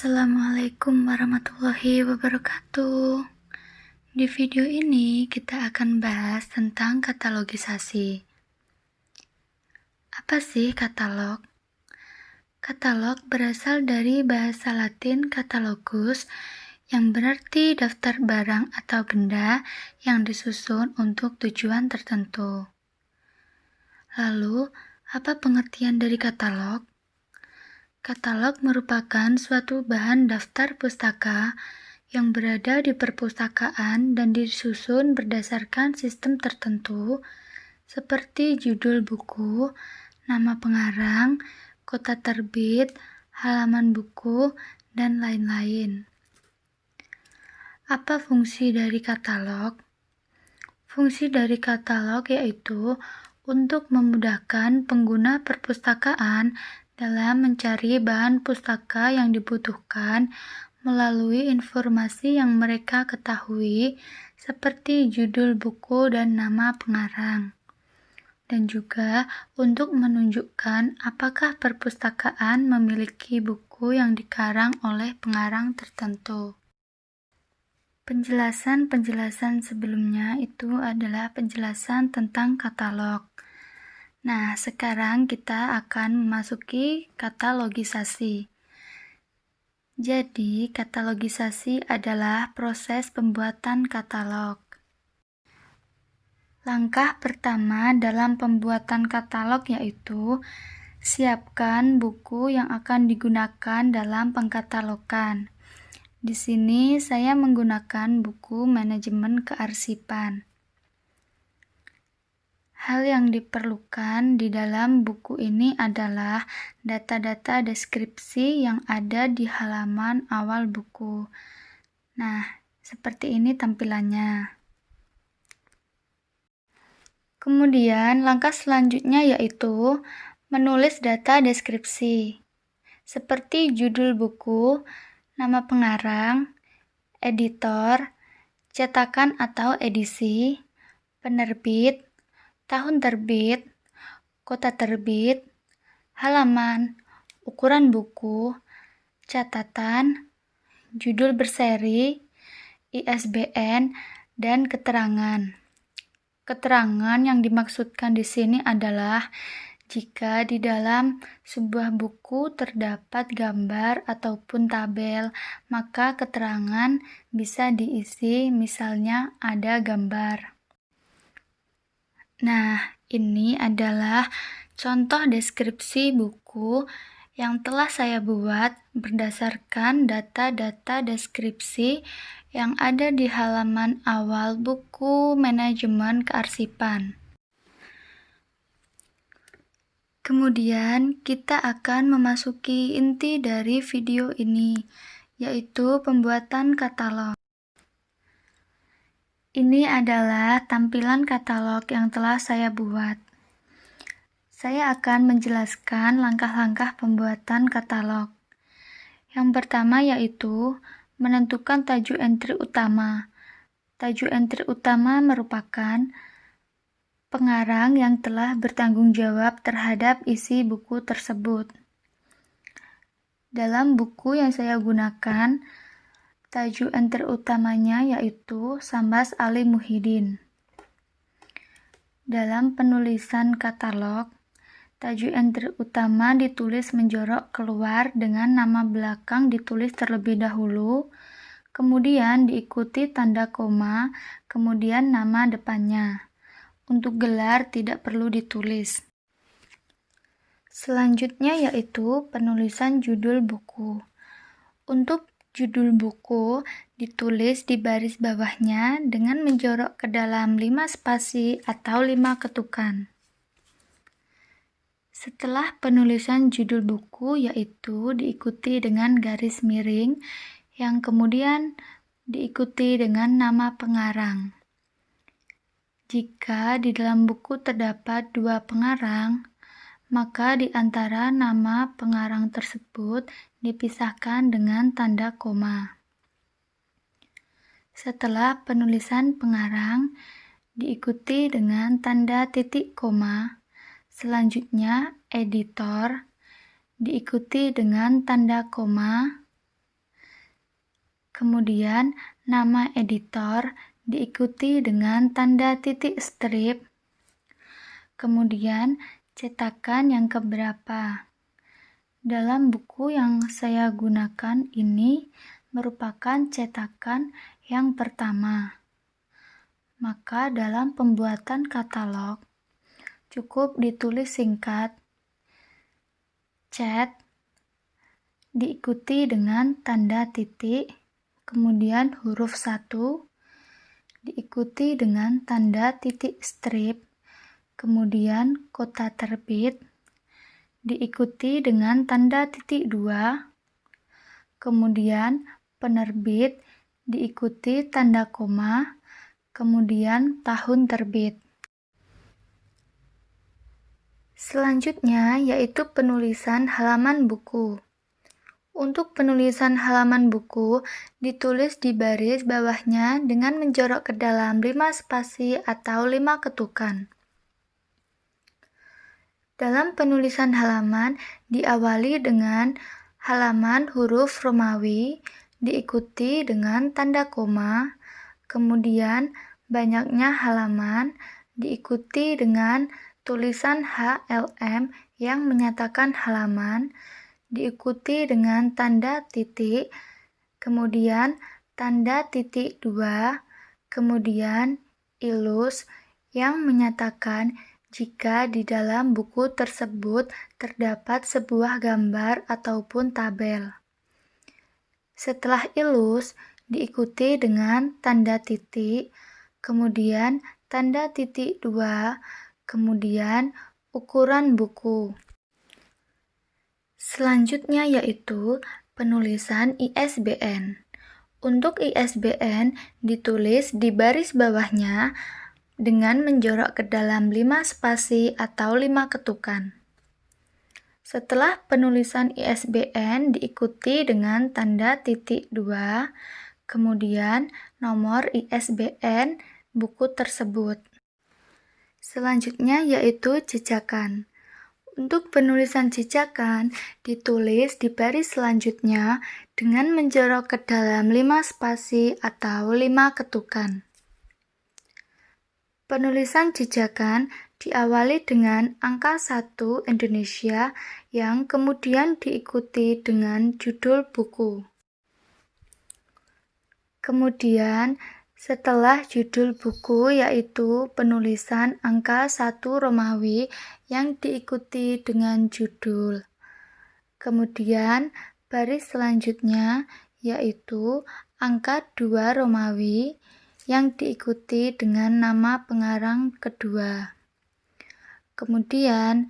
Assalamualaikum warahmatullahi wabarakatuh. Di video ini kita akan bahas tentang katalogisasi. Apa sih katalog? Katalog berasal dari bahasa Latin catalogus yang berarti daftar barang atau benda yang disusun untuk tujuan tertentu. Lalu, apa pengertian dari katalog? Katalog merupakan suatu bahan daftar pustaka yang berada di perpustakaan dan disusun berdasarkan sistem tertentu seperti judul buku, nama pengarang, kota terbit, halaman buku, dan lain-lain. Apa fungsi dari katalog? Fungsi dari katalog yaitu untuk memudahkan pengguna perpustakaan dalam mencari bahan pustaka yang dibutuhkan melalui informasi yang mereka ketahui seperti judul buku dan nama pengarang. Dan juga untuk menunjukkan apakah perpustakaan memiliki buku yang dikarang oleh pengarang tertentu. Penjelasan-penjelasan sebelumnya itu adalah penjelasan tentang katalog. Nah, sekarang kita akan memasuki katalogisasi. Jadi, katalogisasi adalah proses pembuatan katalog. Langkah pertama dalam pembuatan katalog yaitu siapkan buku yang akan digunakan dalam pengkatalogan. Di sini saya menggunakan buku manajemen kearsipan. Hal yang diperlukan di dalam buku ini adalah data-data deskripsi yang ada di halaman awal buku. Nah, seperti ini tampilannya. Kemudian, langkah selanjutnya yaitu menulis data deskripsi, seperti judul buku, nama pengarang, editor, cetakan atau edisi, penerbit, tahun terbit, kota terbit, halaman, ukuran buku, catatan, judul berseri, ISBN, dan keterangan. Keterangan yang dimaksudkan di sini adalah jika di dalam sebuah buku terdapat gambar ataupun tabel, maka keterangan bisa diisi misalnya ada gambar. Nah, ini adalah contoh deskripsi buku yang telah saya buat berdasarkan data-data deskripsi yang ada di halaman awal buku manajemen kearsipan. Kemudian, kita akan memasuki inti dari video ini, yaitu pembuatan katalog. Ini adalah tampilan katalog yang telah saya buat. Saya akan menjelaskan langkah-langkah pembuatan katalog. Yang pertama yaitu menentukan tajuk entry utama. Tajuk entry utama merupakan pengarang yang telah bertanggung jawab terhadap isi buku tersebut. Dalam buku yang saya gunakan, tajuk entry utamanya yaitu Sambas Ali Muhyiddin. Dalam penulisan katalog, tajuk entry utama ditulis menjorok keluar dengan nama belakang ditulis terlebih dahulu, kemudian diikuti tanda koma, kemudian nama depannya. Untuk gelar tidak perlu ditulis. Selanjutnya yaitu penulisan judul buku. Untuk judul buku ditulis di baris bawahnya dengan menjorok ke dalam 5 spasi atau 5 ketukan. Setelah penulisan judul buku yaitu diikuti dengan garis miring yang kemudian diikuti dengan nama pengarang. Jika di dalam buku terdapat 2 pengarang, maka di antara nama pengarang tersebut dipisahkan dengan tanda koma. Setelah penulisan pengarang diikuti dengan tanda titik koma, selanjutnya editor diikuti dengan tanda koma, kemudian nama editor diikuti dengan tanda titik strip, kemudian cetakan yang keberapa. Dalam buku yang saya gunakan ini merupakan cetakan yang pertama. Maka dalam pembuatan katalog cukup ditulis singkat cat diikuti dengan tanda titik, kemudian huruf 1 diikuti dengan tanda titik strip, kemudian kota terbit diikuti dengan tanda titik 2, kemudian penerbit diikuti tanda koma, kemudian tahun terbit. Selanjutnya yaitu penulisan halaman buku. Untuk penulisan halaman buku ditulis di baris bawahnya dengan menjorok ke dalam 5 spasi atau 5 ketukan. Dalam penulisan halaman diawali dengan halaman huruf Romawi diikuti dengan tanda koma, kemudian banyaknya halaman diikuti dengan tulisan HLM yang menyatakan halaman, diikuti dengan tanda titik, kemudian tanda titik 2, kemudian ilus yang menyatakan jika di dalam buku tersebut terdapat sebuah gambar ataupun tabel. Setelah ilus diikuti dengan tanda titik, kemudian tanda titik 2, kemudian ukuran buku. Selanjutnya yaitu penulisan ISBN. Untuk ISBN ditulis di baris bawahnya dengan menjorok ke dalam 5 spasi atau 5 ketukan. Setelah penulisan ISBN diikuti dengan tanda titik 2, kemudian nomor ISBN buku tersebut. Selanjutnya yaitu jejakan. Untuk penulisan jejakan ditulis di baris selanjutnya dengan menjorok ke dalam 5 spasi atau 5 ketukan. Penulisan jejakan diawali dengan angka 1 Indonesia yang kemudian diikuti dengan judul buku. Kemudian setelah judul buku yaitu penulisan angka 1 Romawi yang diikuti dengan judul. Kemudian baris selanjutnya yaitu angka 2 Romawi yang diikuti dengan nama pengarang kedua. Kemudian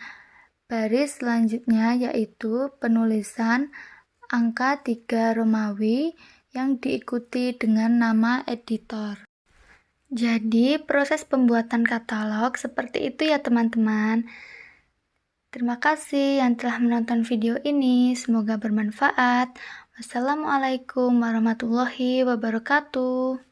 baris selanjutnya yaitu penulisan angka 3 Romawi yang diikuti dengan nama editor. Jadi proses pembuatan katalog seperti itu ya teman-teman. Terima kasih yang telah menonton video ini, semoga bermanfaat. Wassalamualaikum warahmatullahi wabarakatuh.